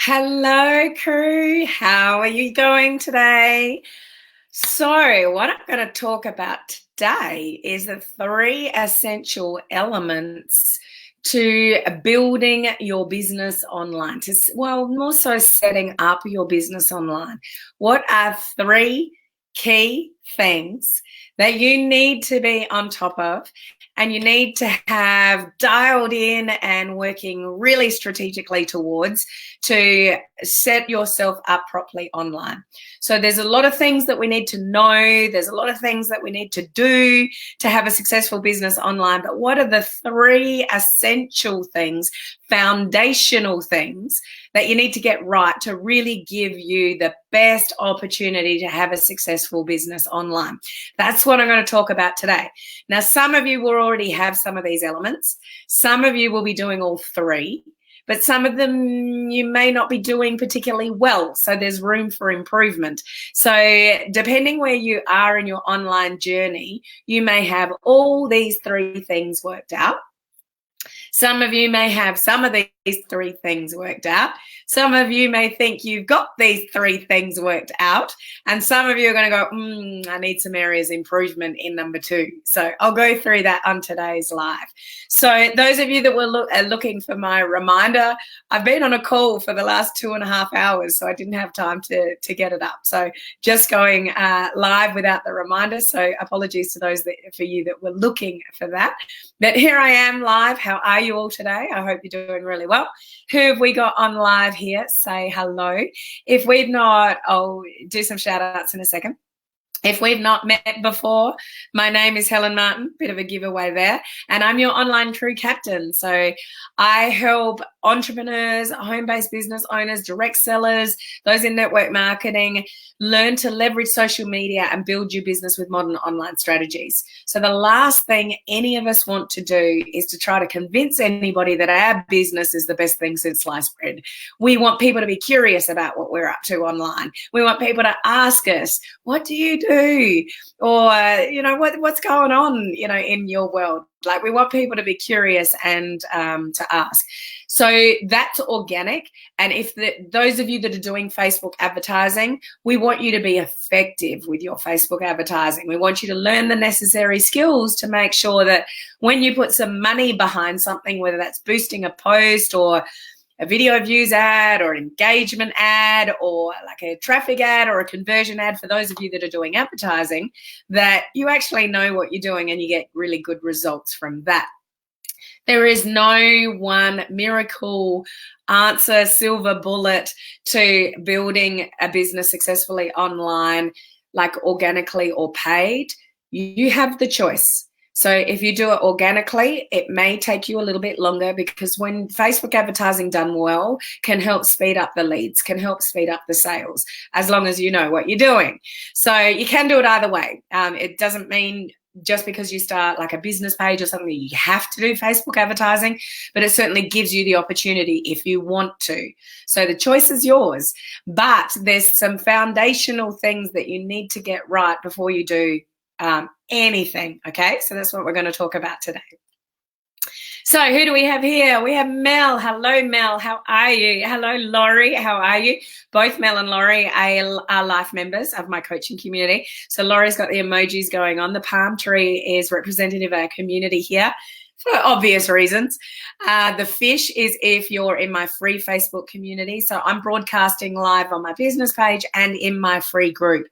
Hello, crew. How are you going today? So, what I'm going to talk about today is the 3 essential elements to building your business online. More so setting up your business online. What are 3 key things that you need to be on top of and you need to have dialed in and working really strategically towards to set yourself up properly online? So there's a lot of things that we need to know. There's a lot of things that we need to do to have a successful business online. But what are the 3 essential things, foundational things that you need to get right to really give you the best opportunity to have a successful business online? That's what I'm going to talk about today. Now, some of you will already have some of these elements. Some of you will be doing all 3. But some of them you may not be doing particularly well. So there's room for improvement. So depending where you are in your online journey, you may have all these 3 things worked out. Some of you may have some of these 3 things worked out. Some of you may think you've got these 3 things worked out. And some of you are going to go, I need some areas of improvement in number 2. So I'll go through that on today's live. So those of you that were looking for my reminder, I've been on a call for the last 2.5 hours, so I didn't have time to get it up. So just going live without the reminder. So apologies to those for you that were looking for that. But here I am live. How are you all today? I hope you're doing really well. Who have we got on live here? Say hello. If we've not, I'll do some shout outs in a second. If we've not met before, my name is Helen Martin, bit of a giveaway there, and I'm your online crew captain. So I help entrepreneurs, home-based business owners, direct sellers, those in network marketing, learn to leverage social media and build your business with modern online strategies. So the last thing any of us want to do is to try to convince anybody that our business is the best thing since sliced bread. We want people to be curious about what we're up to online. We want people to ask us, what do you do? Or what's going on in your world. Like, we want people to be curious and to ask. So that's organic. And if those of you that are doing Facebook advertising, we want you to be effective with your Facebook advertising. We want you to learn the necessary skills to make sure that when you put some money behind something, whether that's boosting a post or a video views ad or an engagement ad or like a traffic ad or a conversion ad, for those of you that are doing advertising, that you actually know what you're doing and you get really good results from that. There is no one miracle answer, silver bullet to building a business successfully online, like organically or paid. You have the choice. So if you do it organically, it may take you a little bit longer, because when Facebook advertising done well can help speed up the leads, can help speed up the sales, as long as you know what you're doing. So you can do it either way. It doesn't mean just because you start like a business page or something that you have to do Facebook advertising, but it certainly gives you the opportunity if you want to. So the choice is yours, but there's some foundational things that you need to get right before you do anything. Okay, so that's what we're going to talk about today. So who do we have here? We have Mel. Hello, Mel. How are you? Hello, Laurie. How are you? Both Mel and Laurie are life members of my coaching community. So Laurie's got the emojis going on. The palm tree is representative of our community here, for obvious reasons. The fish is if you're in my free Facebook community. So I'm broadcasting live on my business page and in my free group.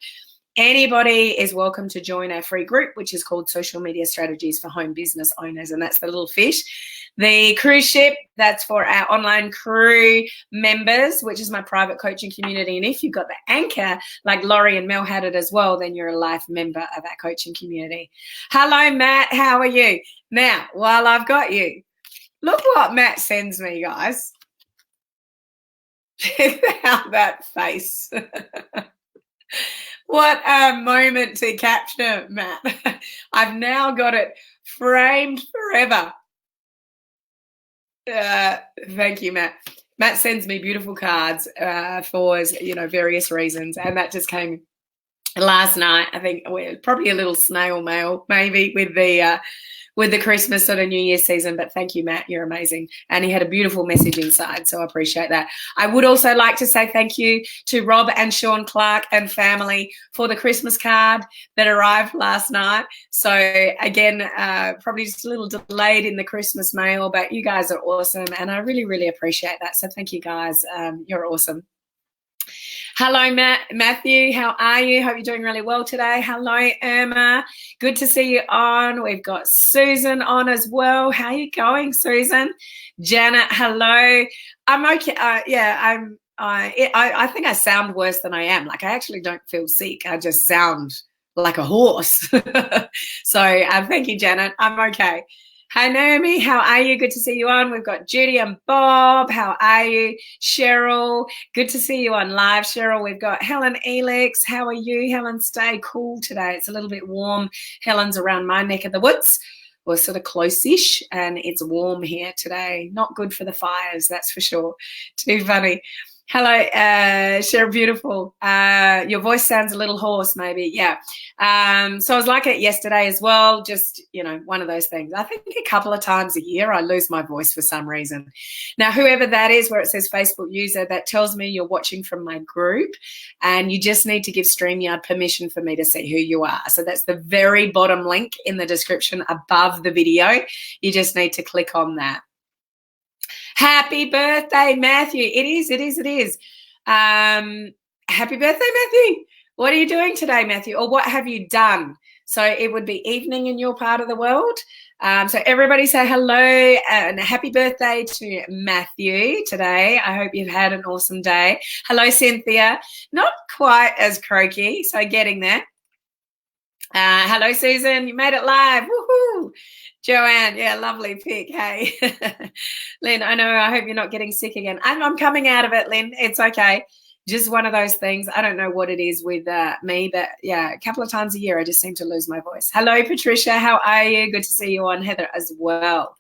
Anybody is welcome to join our free group, which is called Social Media Strategies for Home Business Owners, and that's the little fish. The cruise ship, that's for our online crew members, which is my private coaching community. And if you've got the anchor, like Laurie and Mel had it as well, then you're a life member of our coaching community. Hello, Matt. How are you? Now, while I've got you, look what Matt sends me, guys. Check out that face. What a moment to capture, Matt. I've now got it framed forever. Thank you, Matt. Matt sends me beautiful cards for various reasons, and that just came last night. I think we're probably a little snail mail, maybe, with with the Christmas sort of New Year season. But thank you, Matt. You're amazing. And he had a beautiful message inside, so I appreciate that. I would also like to say thank you to Rob and Sean Clark and family for the Christmas card that arrived last night. So again, probably just a little delayed in the Christmas mail, but you guys are awesome, and I really, really appreciate that. So thank you, guys. You're awesome. Hello, Matthew. How are you? Hope you're doing really well today. Hello, Irma. Good to see you on. We've got Susan on as well. How are you going, Susan? Janet, hello. I'm okay. I think I sound worse than I am. Like, I actually don't feel sick. I just sound like a horse. So thank you, Janet. I'm okay. Hi, Naomi. How are you? Good to see you on. We've got Judy and Bob. How are you? Cheryl. Good to see you on live, Cheryl. We've got Helen Elix. How are you? Helen, stay cool today. It's a little bit warm. Helen's around my neck of the woods. We're sort of close-ish, and it's warm here today. Not good for the fires, that's for sure. Too funny. Hello, Cheryl, beautiful. Your voice sounds a little hoarse, maybe. Yeah. So I was like it yesterday as well. Just, one of those things. I think a couple of times a year I lose my voice for some reason. Now, whoever that is, where it says Facebook user, that tells me you're watching from my group, and you just need to give StreamYard permission for me to see who you are. So that's the very bottom link in the description above the video. You just need to click on that. Happy birthday, Matthew. It is. Happy birthday, Matthew. What are you doing today, Matthew? Or what have you done? So it would be evening in your part of the world. So everybody say hello and happy birthday to Matthew today. I hope you've had an awesome day. Hello, Cynthia. Not quite as croaky, so getting there. Hello, Susan. You made it live. Woohoo. Joanne, yeah, lovely pic. Hey, Lynn, I hope you're not getting sick again. I'm coming out of it, Lynn. It's okay. Just one of those things. I don't know what it is with me, but yeah, a couple of times a year I just seem to lose my voice. Hello, Patricia. How are you? Good to see you on. Heather as well.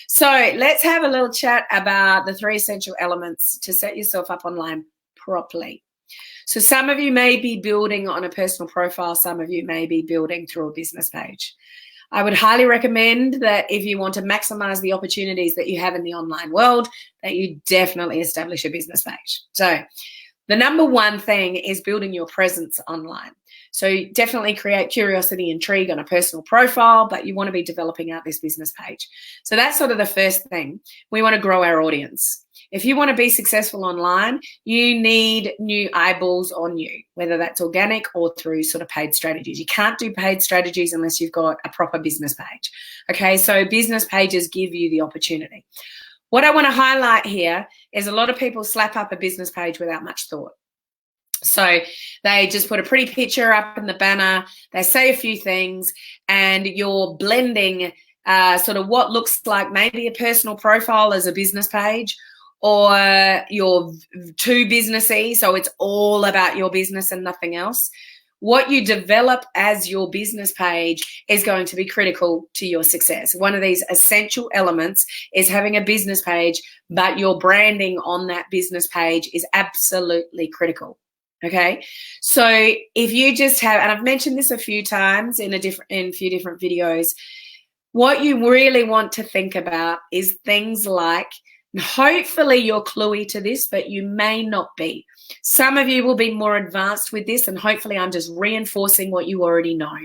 So let's have a little chat about the 3 essential elements to set yourself up online properly. So some of you may be building on a personal profile. Some of you may be building through a business page. I would highly recommend that if you want to maximize the opportunities that you have in the online world, that you definitely establish a business page. So the number one thing is building your presence online. So definitely create curiosity, intrigue on a personal profile, but you want to be developing out this business page. So that's sort of the first thing. We want to grow our audience. If you want to be successful online, you need new eyeballs on you, whether that's organic or through sort of paid strategies. You can't do paid strategies unless you've got a proper business page. Okay, so business pages give you the opportunity. What I want to highlight here is a lot of people slap up a business page without much thought. So they just put a pretty picture up in the banner, they say a few things, and you're blending sort of what looks like maybe a personal profile as a business page, or you're too businessy, so it's all about your business and nothing else. What you develop as your business page is going to be critical to your success. One of these essential elements is having a business page, but your branding on that business page is absolutely critical. Okay, so if you just have, and I've mentioned this a few times in a few different videos, what you really want to think about is things like, hopefully you're cluey to this, but you may not be. Some of you will be more advanced with this, and hopefully I'm just reinforcing what you already know.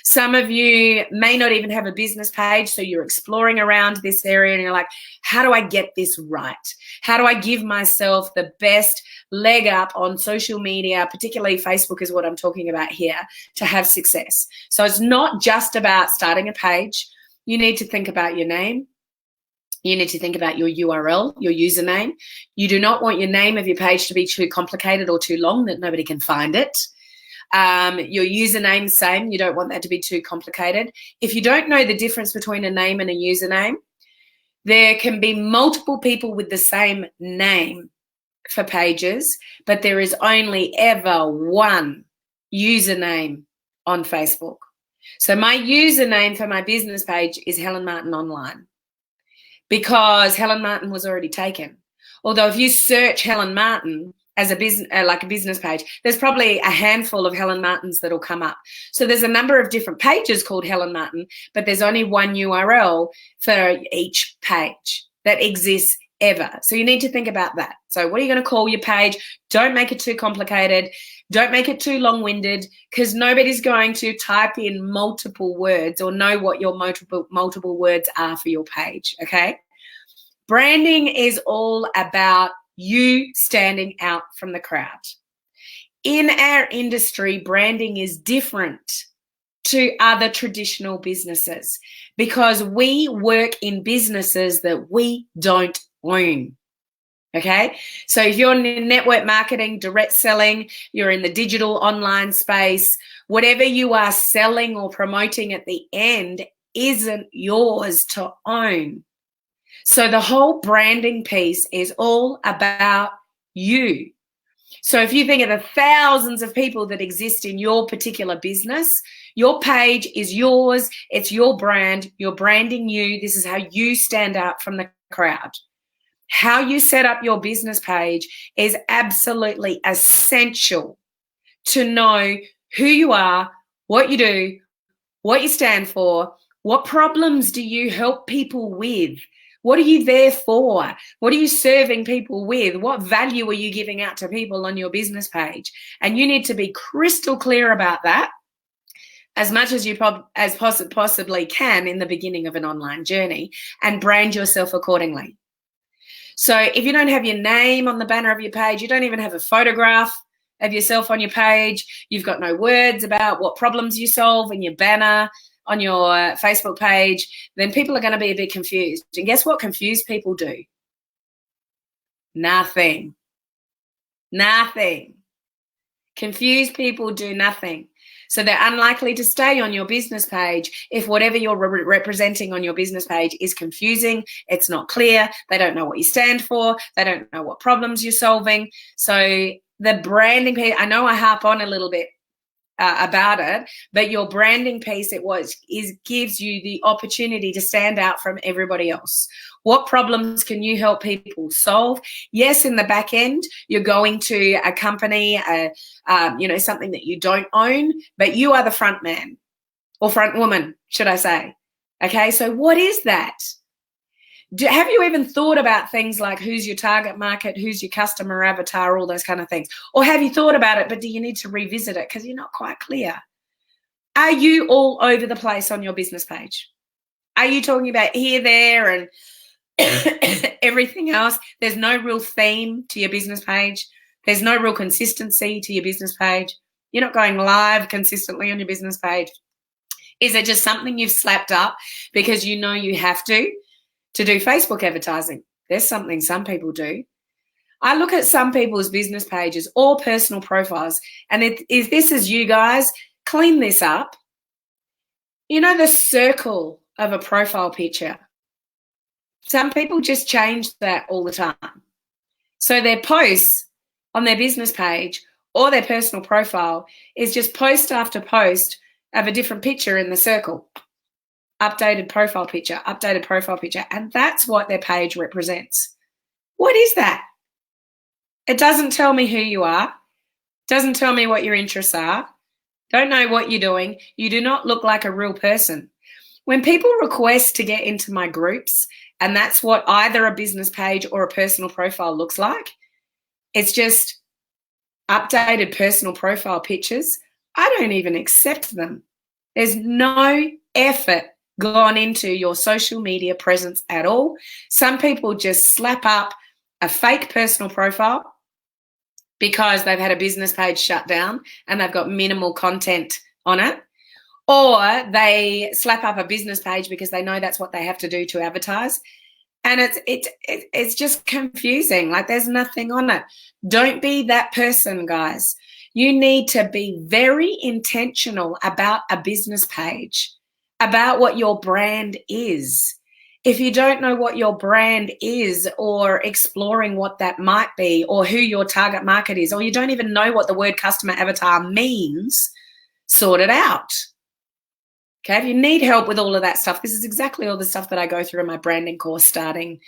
Some of you may not even have a business page, so you're exploring around this area and you're like, how do I get this right? How do I give myself the best leg up on social media, particularly Facebook is what I'm talking about here, to have success? So it's not just about starting a page. You need to think about your name. You need to think about your URL, your username. You do not want your name of your page to be too complicated or too long that nobody can find it. Your username, same. You don't want that to be too complicated. If you don't know the difference between a name and a username, there can be multiple people with the same name for pages, but there is only ever one username on Facebook. So my username for my business page is Helen Martin Online, because Helen Martin was already taken. Although if you search Helen Martin, as a business, like a business page, there's probably a handful of Helen Martins that'll come up. So there's a number of different pages called Helen Martin, but there's only one URL for each page that exists ever. So you need to think about that. So what are you going to call your page? Don't make it too complicated. Don't make it too long-winded, because nobody's going to type in multiple words or know what your multiple words are for your page, okay? Branding is all about you standing out from the crowd. In our industry, branding is different to other traditional businesses because we work in businesses that we don't own. Okay, so if you're in network marketing, direct selling, you're in the digital online space, whatever you are selling or promoting at the end isn't yours to own. So the whole branding piece is all about you. So if you think of the thousands of people that exist in your particular business, your page is yours, it's your brand, you're branding you. This is how you stand out from the crowd. How you set up your business page is absolutely essential to know who you are, what you do, what you stand for, what problems do you help people with. What are you there for? What are you serving people with? What value are you giving out to people on your business page? And you need to be crystal clear about that as much as you possibly can in the beginning of an online journey, and brand yourself accordingly. So if you don't have your name on the banner of your page, you don't even have a photograph of yourself on your page, you've got no words about what problems you solve in your banner, on your Facebook page, then people are going to be a bit confused. And guess what confused people do? Nothing. Nothing. Confused people do nothing. So they're unlikely to stay on your business page if whatever you're representing on your business page is confusing, it's not clear, they don't know what you stand for, they don't know what problems you're solving. So the branding piece, I know I harp on a little bit about it, but your branding piece gives you the opportunity to stand out from everybody else. What problems can you help people solve? Yes, in the back end, you're going to a company, something that you don't own, but you are the front man or front woman, should I say? Okay, so what is that? Have you even thought about things like who's your target market, who's your customer avatar, all those kind of things? Or have you thought about it, but do you need to revisit it because you're not quite clear? Are you all over the place on your business page? Are you talking about here, there, and everything else? There's no real theme to your business page. There's no real consistency to your business page. You're not going live consistently on your business page. Is it just something you've slapped up because you know you have to do Facebook advertising? There's something some people do. I look at some people's business pages or personal profiles, and if this is you guys, clean this up. You know the circle of a profile picture? Some people just change that all the time. So their posts on their business page or their personal profile is just post after post of a different picture in the circle. Updated profile picture, and that's what their page represents. What is that? It doesn't tell me who you are, doesn't tell me what your interests are, don't know what you're doing. You do not look like a real person. When people request to get into my groups, and that's what either a business page or a personal profile looks like, it's just updated personal profile pictures, I don't even accept them. There's no effort gone into your social media presence at all. Some people just slap up a fake personal profile because they've had a business page shut down and they've got minimal content on it, or they slap up a business page because they know that's what they have to do to advertise, and it's just confusing. Like there's nothing on it. Don't be that person, guys. You need to be very intentional about a business page, about what your brand is. If you don't know what your brand is, or exploring what that might be, or who your target market is, or you don't even know what the word customer avatar means, sort it out. Okay, if you need help with all of that stuff, this is exactly all the stuff that I go through in my branding course starting,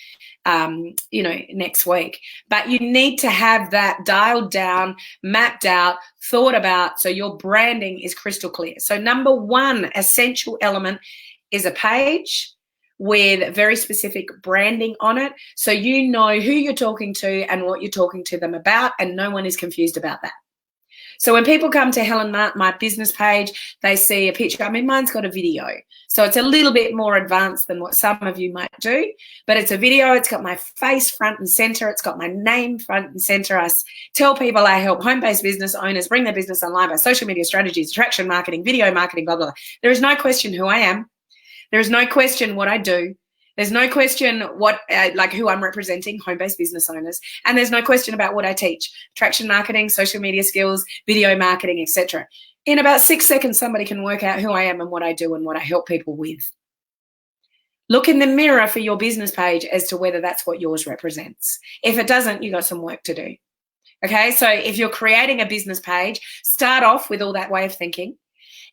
next week. But you need to have that dialed down, mapped out, thought about, so your branding is crystal clear. So number one essential element is a page with very specific branding on it, so you know who you're talking to and what you're talking to them about, and no one is confused about that. So when people come to Helen my business page, they see a picture. I mean, mine's got a video, so it's a little bit more advanced than what some of you might do, but it's a video. It's got my face front and center. It's got my name front and center. I tell people I help home-based business owners bring their business online by social media strategies, attraction marketing, video marketing, blah, blah, blah. There is no question who I am. There is no question what I do. There's no question what, who I'm representing, home-based business owners, and there's no question about what I teach: attraction marketing, social media skills, video marketing, etc. In about 6 seconds, somebody can work out who I am and what I do and what I help people with. Look in the mirror for your business page as to whether that's what yours represents. If it doesn't, you've got some work to do. Okay, so if you're creating a business page, start off with all that way of thinking.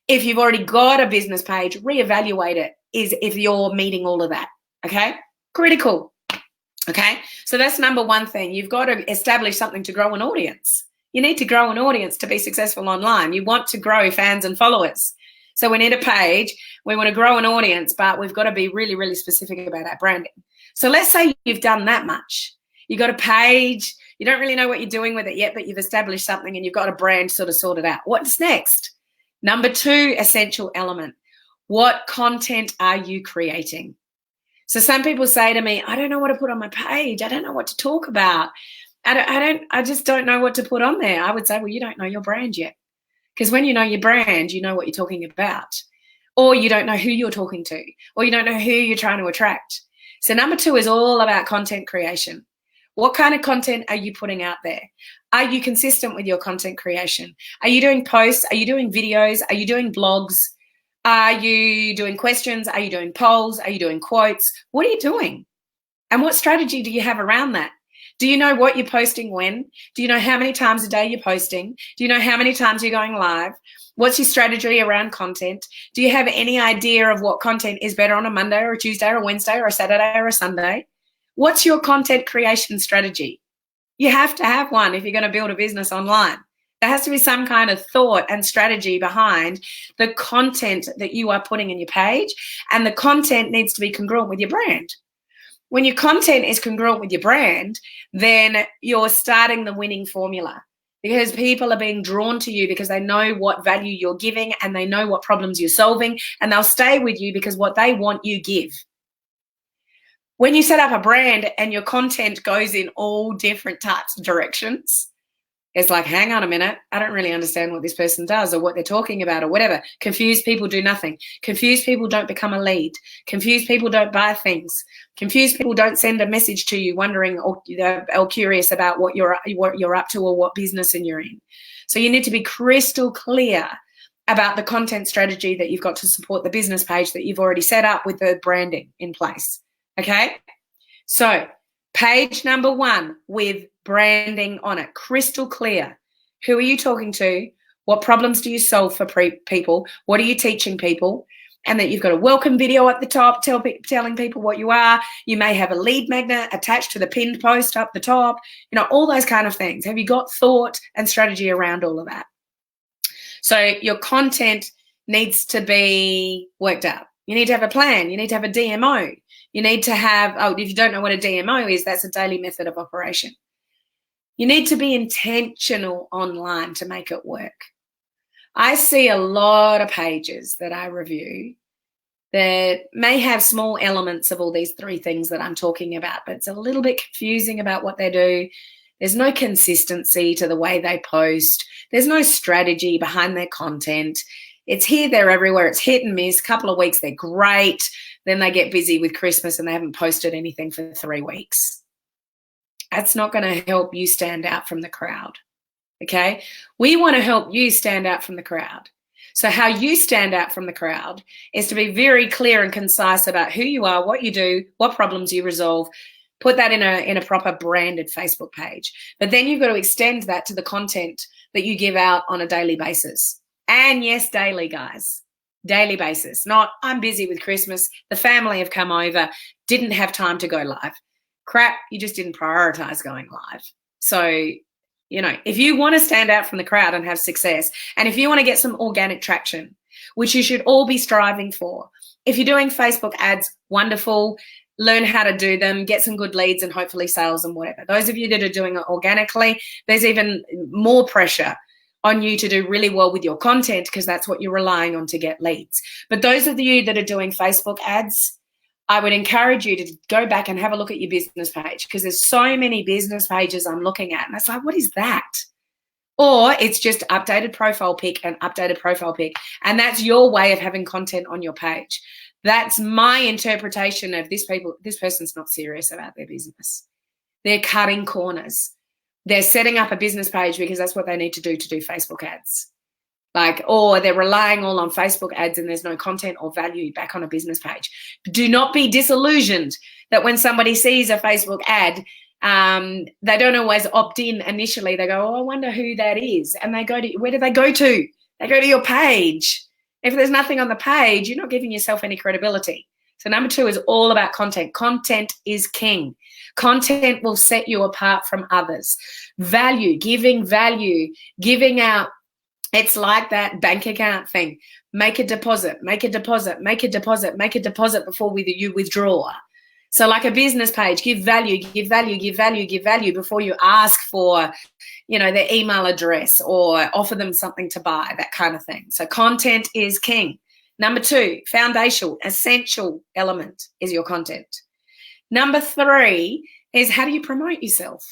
If you've already got a business page, reevaluate it, is if you're meeting all of that. Okay, critical. Okay, so that's number one thing. You've got to establish something to grow an audience. You need to grow an audience to be successful online. You want to grow fans and followers. So we need a page. We want to grow an audience, but we've got to be really, really specific about our branding. So let's say you've done that much. You've got a page. You don't really know what you're doing with it yet, but you've established something and you've got a brand sort of sorted out. What's next? Number two essential element. What content are you creating? So some people say to me, I don't know what to put on my page. I don't know what to talk about. I just don't know what to put on there. I would say, well, you don't know your brand yet. Because when you know your brand, you know what you're talking about. Or you don't know who you're talking to. Or you don't know who you're trying to attract. So number two is all about content creation. What kind of content are you putting out there? Are you consistent with your content creation? Are you doing posts? Are you doing videos? Are you doing blogs? Are you doing questions? Are you doing polls? Are you doing quotes? What are you doing? And what strategy do you have around that? Do you know what you're posting when? Do you know how many times a day you're posting? Do you know how many times you're going live? What's your strategy around content? Do you have any idea of what content is better on a Monday or a Tuesday or a Wednesday or a Saturday or a Sunday? What's your content creation strategy? You have to have one if you're going to build a business online. There has to be some kind of thought and strategy behind the content that you are putting in your page, and the content needs to be congruent with your brand. When your content is congruent with your brand, then you're starting the winning formula, because people are being drawn to you because they know what value you're giving and they know what problems you're solving, and they'll stay with you because what they want you give. When you set up a brand and your content goes in all different types of directions, it's like, hang on a minute, I don't really understand what this person does or what they're talking about or whatever. Confused people do nothing. Confused people don't become a lead. Confused people don't buy things. Confused people don't send a message to you wondering or curious about what you're up to or what business you're in. So you need to be crystal clear about the content strategy that you've got to support the business page that you've already set up with the branding in place. Okay? So page number one with branding on it, crystal clear. Who are you talking to? What problems do you solve for people? What are you teaching people? And that you've got a welcome video at the top telling people what you are. You may have a lead magnet attached to the pinned post up the top, all those kind of things. Have you got thought and strategy around all of that? So your content needs to be worked out. You need to have a plan. You need to have a DMO. You need to have, if you don't know what a DMO is, that's a daily method of operation. You need to be intentional online to make it work. I see a lot of pages that I review that may have small elements of all these three things that I'm talking about, but it's a little bit confusing about what they do. There's no consistency to the way they post. There's no strategy behind their content. It's here, there, everywhere. It's hit and miss. A couple of weeks, they're great. Then they get busy with Christmas and they haven't posted anything for 3 weeks. That's not going to help you stand out from the crowd, okay? We want to help you stand out from the crowd. So how you stand out from the crowd is to be very clear and concise about who you are, what you do, what problems you resolve. Put that in a proper branded Facebook page. But then you've got to extend that to the content that you give out on a daily basis. And yes, daily, guys. daily basis. Not, I'm busy with Christmas, the family have come over, didn't have time to go live. Crap, you just didn't prioritize going live. So, you know, if you want to stand out from the crowd and have success, and if you want to get some organic traction, which you should all be striving for, if you're doing Facebook ads, wonderful, learn how to do them, get some good leads and hopefully sales and whatever. Those of you that are doing it organically, there's even more pressure on you to do really well with your content because that's what you're relying on to get leads. But those of you that are doing Facebook ads, I would encourage you to go back and have a look at your business page, because there's so many business pages I'm looking at and it's like, what is that? Or it's just updated profile pic and updated profile pic. And that's your way of having content on your page. That's my interpretation of this person's not serious about their business. They're cutting corners. They're setting up a business page because that's what they need to do Facebook ads. Like, or they're relying all on Facebook ads and there's no content or value back on a business page. Do not be disillusioned that when somebody sees a Facebook ad, they don't always opt in initially. They go, oh, I wonder who that is. And they go to, where do they go to? They go to your page. If there's nothing on the page, you're not giving yourself any credibility. So number 2 is all about content. Content is king. Content will set you apart from others. Value, giving out. It's like that bank account thing. Make a deposit, make a deposit, make a deposit, make a deposit before you withdraw. So like a business page, give value, give value, give value, give value before you ask for, you know, their email address or offer them something to buy, that kind of thing. So content is king. Number 2, foundational, essential element is your content. Number 3 is how do you promote yourself?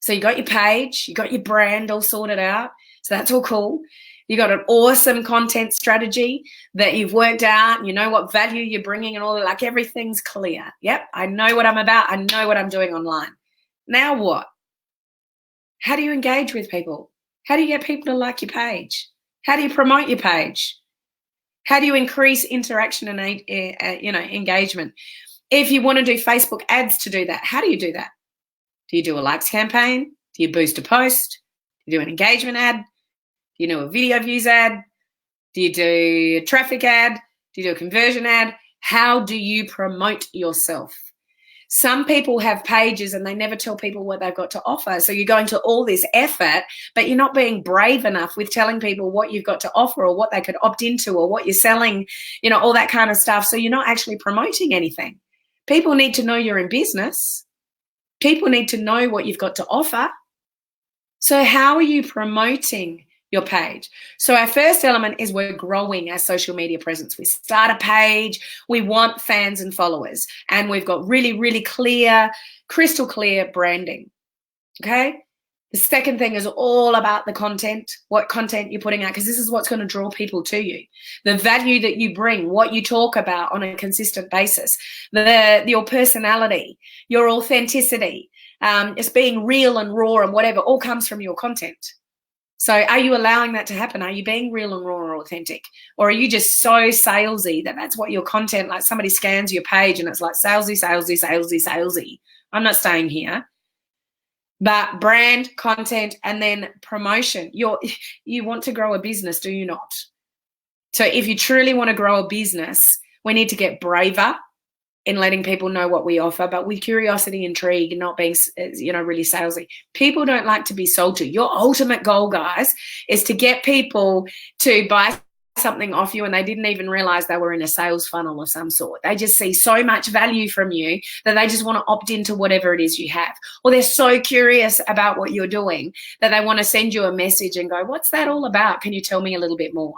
So you got your page, you got your brand all sorted out. So that's all cool. You got an awesome content strategy that you've worked out. You know what value you're bringing and all that. Like everything's clear. Yep, I know what I'm about. I know what I'm doing online. Now what? How do you engage with people? How do you get people to like your page? How do you promote your page? How do you increase interaction and engagement? If you want to do Facebook ads to do that, how do you do that? Do you do a likes campaign? Do you boost a post? Do you do an engagement ad? Do you do a video views ad? Do you do a traffic ad? Do you do a conversion ad? How do you promote yourself? Some people have pages and they never tell people what they've got to offer. So you're going to all this effort, but you're not being brave enough with telling people what you've got to offer or what they could opt into or what you're selling, you know, all that kind of stuff. So you're not actually promoting anything. People need to know you're in business. People need to know what you've got to offer. So how are you promoting your page? So our first element is we're growing our social media presence. We start a page, we want fans and followers, and we've got really, really clear, crystal clear branding, okay? The second thing is all about the content, what content you're putting out, because this is what's going to draw people to you. The value that you bring, what you talk about on a consistent basis, your personality, your authenticity, it's being real and raw and whatever, all comes from your content. So are you allowing that to happen? Are you being real and raw or authentic? Or are you just so salesy that that's what your content, like somebody scans your page and it's like salesy, salesy, salesy, salesy. I'm not staying here. But brand, content, and then promotion. You want to grow a business, do you not? So if you truly want to grow a business, we need to get braver in letting people know what we offer, but with curiosity, intrigue, and not being, really salesy. People don't like to be sold to. Your ultimate goal, guys, is to get people to buy something off you and they didn't even realize they were in a sales funnel of some sort. They just see so much value from you that they just want to opt into whatever it is you have. Or they're so curious about what you're doing that they want to send you a message and go, what's that all about? Can you tell me a little bit more?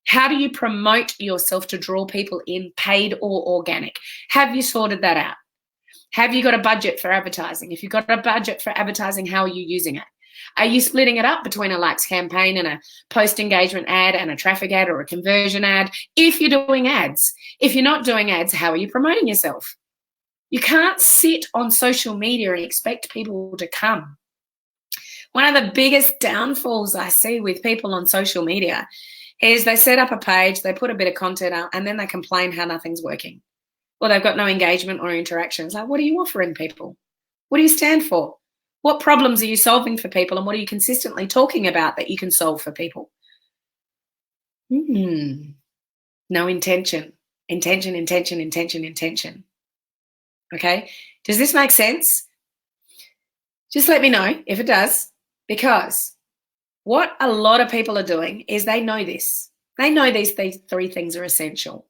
How do you promote yourself to draw people in, paid or organic? Have you sorted that out? Have you got a budget for advertising? If you've got a budget for advertising, how are you using it? Are you splitting it up between a likes campaign and a post engagement ad and a traffic ad or a conversion ad? If you're doing ads. If you're not doing ads, how are you promoting yourself? You can't sit on social media and expect people to come. One of the biggest downfalls I see with people on social media is they set up a page, they put a bit of content out, and then they complain how nothing's working. Or they've got no engagement or interactions. Like, what are you offering people? What do you stand for? What problems are you solving for people, and what are you consistently talking about that you can solve for people? No intention. Intention, intention, intention, intention. Okay? Does this make sense? Just let me know if it does, because what a lot of people are doing is they know this. They know these three things are essential.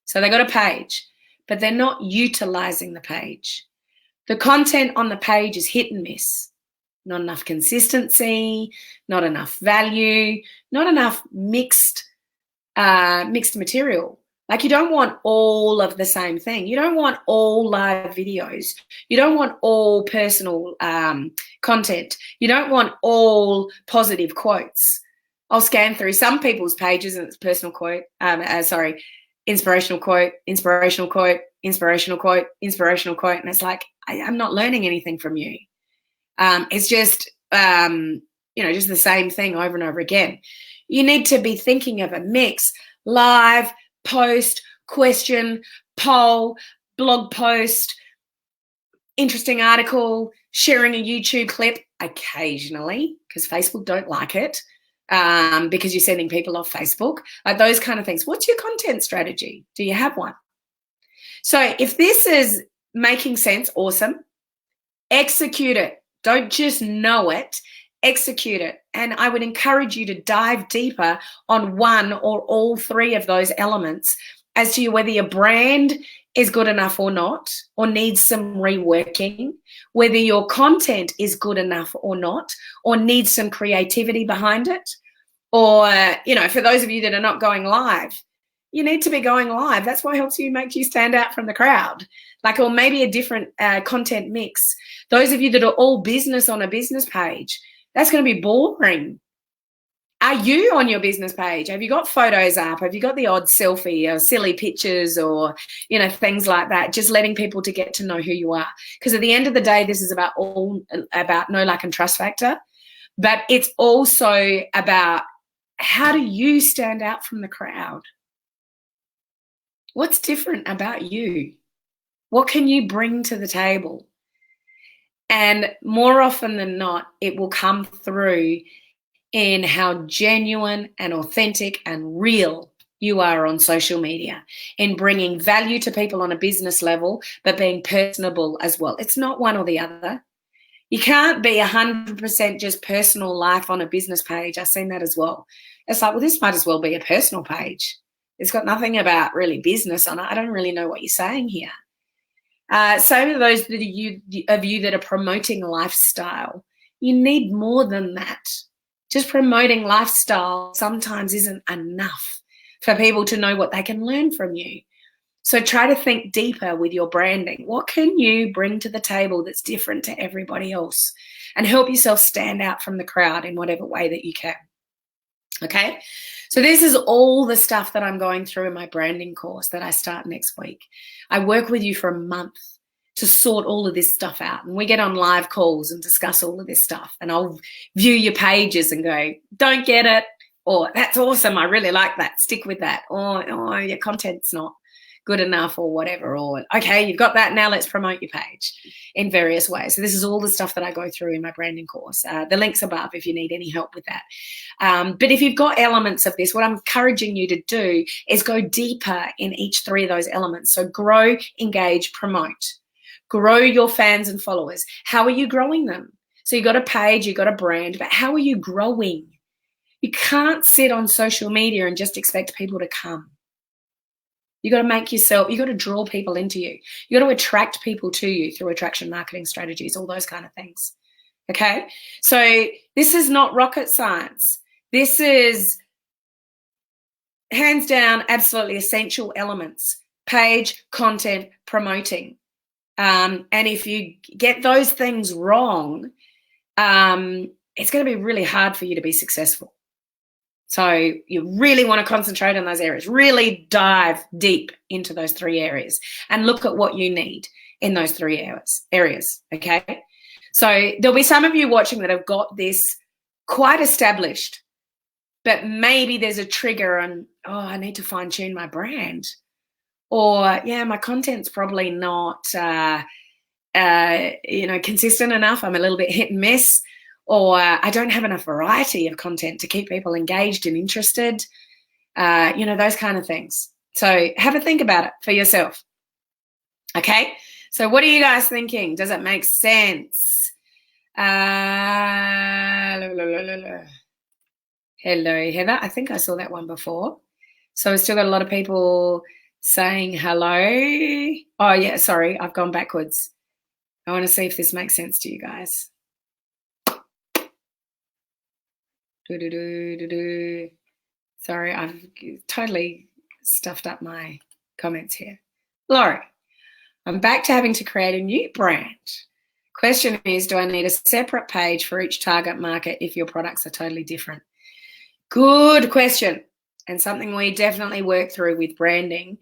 So they got a page, but they're not utilizing the page. The content on the page is hit and miss. Not enough consistency, not enough value, not enough mixed material. Like, you don't want all of the same thing. You don't want all live videos. You don't want all personal content. You don't want all positive quotes. I'll scan through some people's pages and it's personal quote, inspirational quote, inspirational quote, inspirational quote, inspirational quote. And it's like, I'm not learning anything from you. It's just, just the same thing over and over again. You need to be thinking of a mix: live, post, question, poll, blog post, interesting article, sharing a YouTube clip occasionally, because Facebook don't like it, because you're sending people off Facebook, like those kind of things. What's your content strategy? Do you have one? So if this is making sense, awesome. Execute it. Don't just know it, execute it. And I would encourage you to dive deeper on one or all three of those elements as to whether your brand is good enough or not, or needs some reworking, whether your content is good enough or not, or needs some creativity behind it. Or, for those of you that are not going live, you need to be going live. That's what helps you, make you stand out from the crowd. Or maybe a different content mix. Those of you that are all business on a business page, that's going to be boring. Are you on your business page? Have you got photos up? Have you got the odd selfie or silly pictures or, things like that? Just letting people to get to know who you are. Because at the end of the day, this is about know, like, and trust factor. But it's also about, how do you stand out from the crowd? What's different about you? What can you bring to the table? And more often than not, it will come through in how genuine and authentic and real you are on social media, in bringing value to people on a business level, but being personable as well. It's not one or the other. You can't be 100% just personal life on a business page. I've seen that as well. It's like, well, this might as well be a personal page. It's got nothing about really business on it. I don't really know what you're saying here. Same for those of you that are promoting lifestyle. You need more than that. Just promoting lifestyle sometimes isn't enough for people to know what they can learn from you. So try to think deeper with your branding. What can you bring to the table that's different to everybody else? And help yourself stand out from the crowd in whatever way that you can. Okay? So this is all the stuff that I'm going through in my branding course that I start next week. I work with you for a month to sort all of this stuff out. And we get on live calls and discuss all of this stuff. And I'll view your pages and go, don't get it. Or that's awesome. I really like that. Stick with that. Or your content's not good enough or whatever. Or, okay, you've got that. Now let's promote your page in various ways. So this is all the stuff that I go through in my branding course. The link's above if you need any help with that. But if you've got elements of this, what I'm encouraging you to do is go deeper in each three of those elements. So grow, engage, promote. Grow your fans and followers. How are you growing them? So you've got a page, you've got a brand, but how are you growing? You can't sit on social media and just expect people to come. You got to draw people into you. You got to attract people to you through attraction marketing strategies, all those kind of things. Okay? So this is not rocket science. This is hands down absolutely essential elements: page, content, promoting. And if you get those things wrong, it's going to be really hard for you to be successful. So you really want to concentrate on those areas. Really dive deep into those three areas and look at what you need in those three areas, okay? So there'll be some of you watching that have got this quite established, but maybe there's a trigger and, I need to fine-tune my brand. Or, my content's probably not, consistent enough. I'm a little bit hit and miss. Or I don't have enough variety of content to keep people engaged and interested. Those kind of things. So have a think about it for yourself. Okay, so what are you guys thinking? Does it make sense? Hello, Heather. I think I saw that one before. So we've still got a lot of people saying hello. Oh, yeah, sorry, I've gone backwards. I want to see if this makes sense to you guys. Sorry, I've totally stuffed up my comments here. Laurie, I'm back to having to create a new brand. Question is, do I need a separate page for each target market if your products are totally different? Good question. And something we definitely work through with branding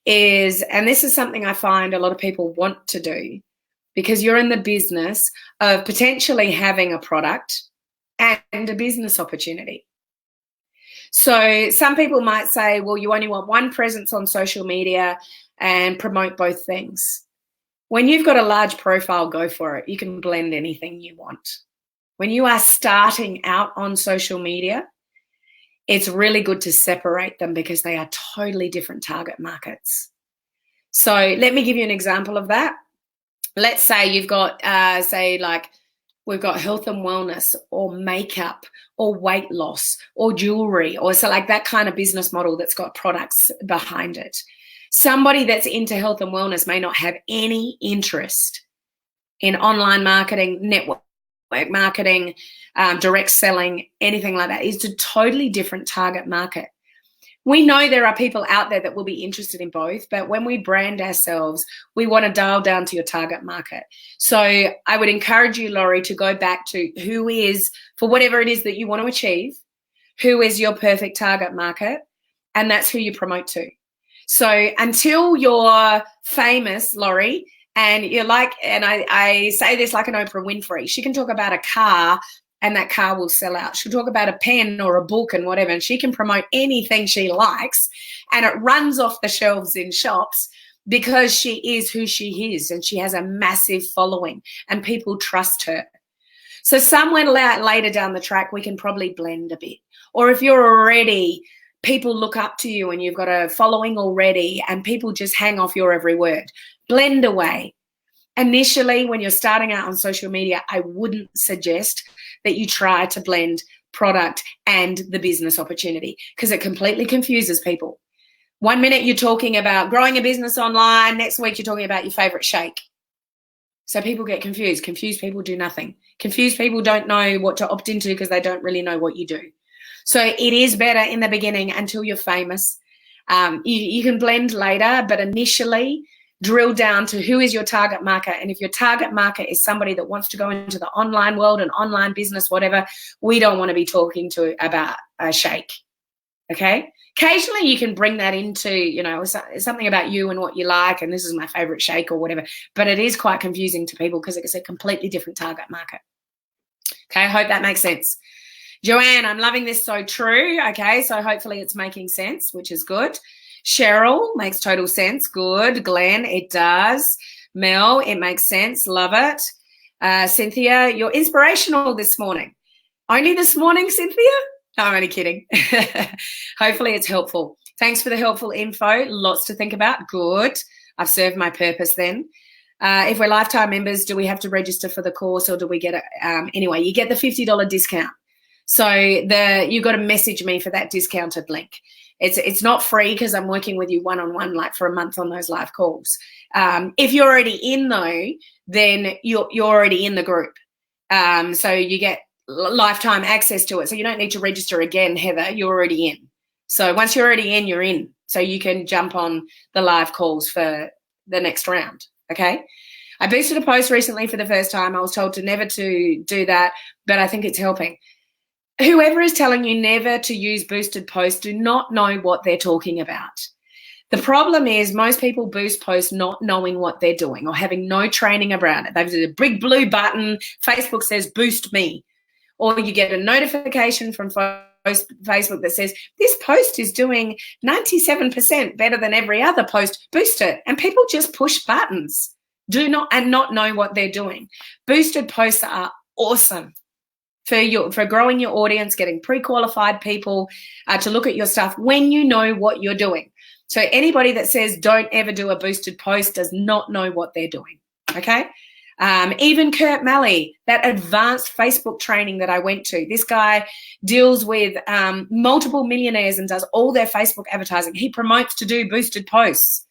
is, and this is something I find a lot of people want to do, because you're in the business of potentially having a product and a business opportunity. So some people might say, well, you only want one presence on social media and promote both things. When you've got a large profile, go for it. You can blend anything you want. When you are starting out on social media, it's really good to separate them because they are totally different target markets. So let me give you an example of that. Let's say you've got, we've got health and wellness or makeup or weight loss or jewelry, or so like that kind of business model that's got products behind it. Somebody that's into health and wellness may not have any interest in online marketing, network marketing, direct selling, anything like that. It's a totally different target market. We know there are people out there that will be interested in both, but when we brand ourselves, we want to dial down to your target market. So I would encourage you, Laurie, to go back to who is, for whatever it is that you want to achieve, who is your perfect target market, and that's who you promote to. So until you're famous, Laurie, and you're like, and I say this like an Oprah Winfrey, she can talk about a car and that car will sell out. She'll talk about a pen or a book and whatever, and she can promote anything she likes, and it runs off the shelves in shops because she is who she is, and she has a massive following, and people trust her. So somewhere later down the track, we can probably blend a bit. Or if you're already, people look up to you and you've got a following already and people just hang off your every word, blend away. Initially, when you're starting out on social media, I wouldn't suggest that you try to blend product and the business opportunity because it completely confuses people. 1 minute you're talking about growing a business online, next week you're talking about your favorite shake. So people get confused. Confused people do nothing. Confused people don't know what to opt into because they don't really know what you do. So it is better in the beginning until you're famous. You can blend later, but initially drill down to who is your target market. And if your target market is somebody that wants to go into the online world and online business, whatever, we don't want to be talking to about a shake. Okay? Occasionally you can bring that into, something about you and what you like, and this is my favorite shake or whatever, but it is quite confusing to people because it's a completely different target market. Okay, I hope that makes sense. Joanne, I'm loving this, so true. Okay, so hopefully it's making sense, which is good. Cheryl, makes total sense. Good. Glenn, it does. Mel, it makes sense. Love it. Cynthia, you're inspirational this morning. Only this morning, Cynthia? No, I'm only kidding. Hopefully it's helpful. Thanks for the helpful info. Lots to think about. Good. I've served my purpose then. If we're lifetime members, do we have to register for the course or do we get it? Anyway, you get the $50 discount. So you've got to message me for that discounted link. It's not free because I'm working with you one-on-one like for a month on those live calls. If you're already in though, then you're already in the group. So you get lifetime access to it. So you don't need to register again, Heather. You're already in. So once you're already in, you're in. So you can jump on the live calls for the next round. Okay. I boosted a post recently for the first time. I was told to never to do that, but I think it's helping. Whoever is telling you never to use boosted posts do not know what they're talking about. The problem is most people boost posts not knowing what they're doing or having no training around it. They've got a big blue button. Facebook says, boost me. Or you get a notification from Facebook that says, this post is doing 97% better than every other post. Boost it. And people just push buttons, not know what they're doing. Boosted posts are awesome for growing your audience, getting pre-qualified people to look at your stuff when you know what you're doing. So anybody that says don't ever do a boosted post does not know what they're doing, okay? Even Kurt Malley, that advanced Facebook training that I went to, this guy deals with multiple millionaires and does all their Facebook advertising. He promotes to do boosted posts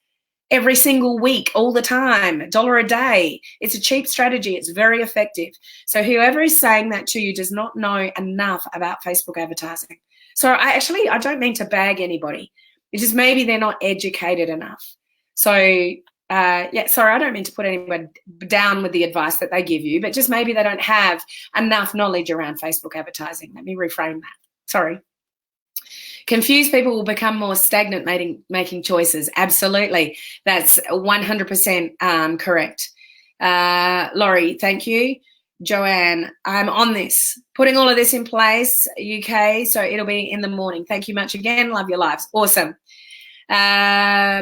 every single week, all the time, $1 a day. It's a cheap strategy. It's very effective. So whoever is saying that to you does not know enough about Facebook advertising. So I don't mean to bag anybody. It's just maybe they're not educated enough. So yeah, sorry, I don't mean to put anyone down with the advice that they give you, but just maybe they don't have enough knowledge around Facebook advertising. Let me reframe that. Sorry. Confused people will become more stagnant making choices. Absolutely. That's 100% correct. Laurie, thank you. Joanne, I'm on this. Putting all of this in place, UK, so it'll be in the morning. Thank you much again. Love your lives. Awesome.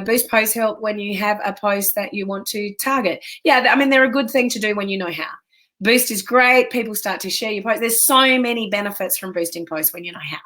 Boost posts help when you have a post that you want to target. Yeah, I mean, they're a good thing to do when you know how. Boost is great. People start to share your posts. There's so many benefits from boosting posts when you know how.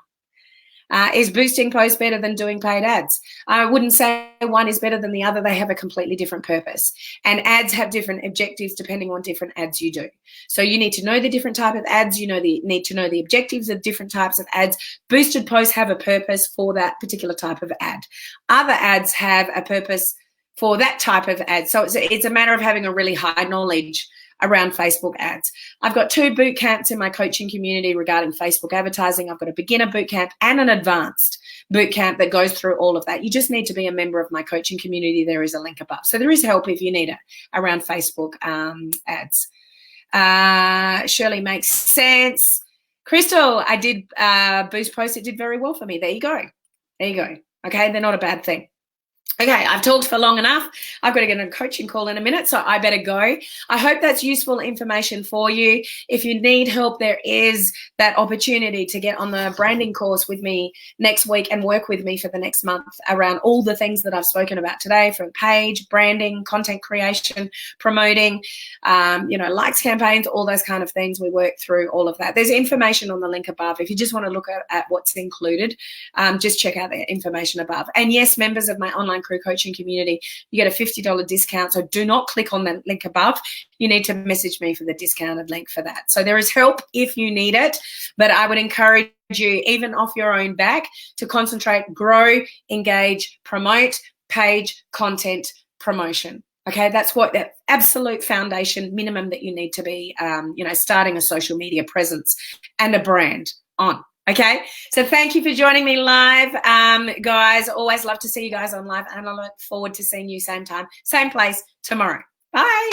Is boosting posts better than doing paid ads? I wouldn't say one is better than the other. They have a completely different purpose. And ads have different objectives depending on different ads you do. So you need to know the different type of ads. You need to know the objectives of different types of ads. Boosted posts have a purpose for that particular type of ad. Other ads have a purpose for that type of ad. So it's a matter of having a really high knowledge around Facebook ads. I've got 2 boot camps in my coaching community regarding Facebook advertising. I've got a beginner boot camp and an advanced boot camp that goes through all of that. You just need to be a member of my coaching community. There is a link above. So there is help if you need it around Facebook ads. Shirley, makes sense. Crystal, I did boost post. It did very well for me. There you go. There you go. Okay, they're not a bad thing. Okay, I've talked for long enough. I've got to get on a coaching call in a minute, so I better go. I hope that's useful information for you. If you need help, there is that opportunity to get on the branding course with me next week and work with me for the next month around all the things that I've spoken about today, from page, branding, content creation, promoting, likes campaigns, all those kind of things. We work through all of that. There's information on the link above. If you just want to look at what's included, just check out the information above. And yes, members of my online crew coaching community, you get a $50 discount. So do not click on that link above. You need to message me for the discounted link for that. So there is help if you need it, but I would encourage you, even off your own back, to concentrate, grow, engage, promote, page, content, promotion. Okay, that's what that absolute foundation minimum that you need to be, starting a social media presence and a brand on. Okay, so thank you for joining me live, guys. Always love to see you guys on live, and I look forward to seeing you same time, same place tomorrow. Bye.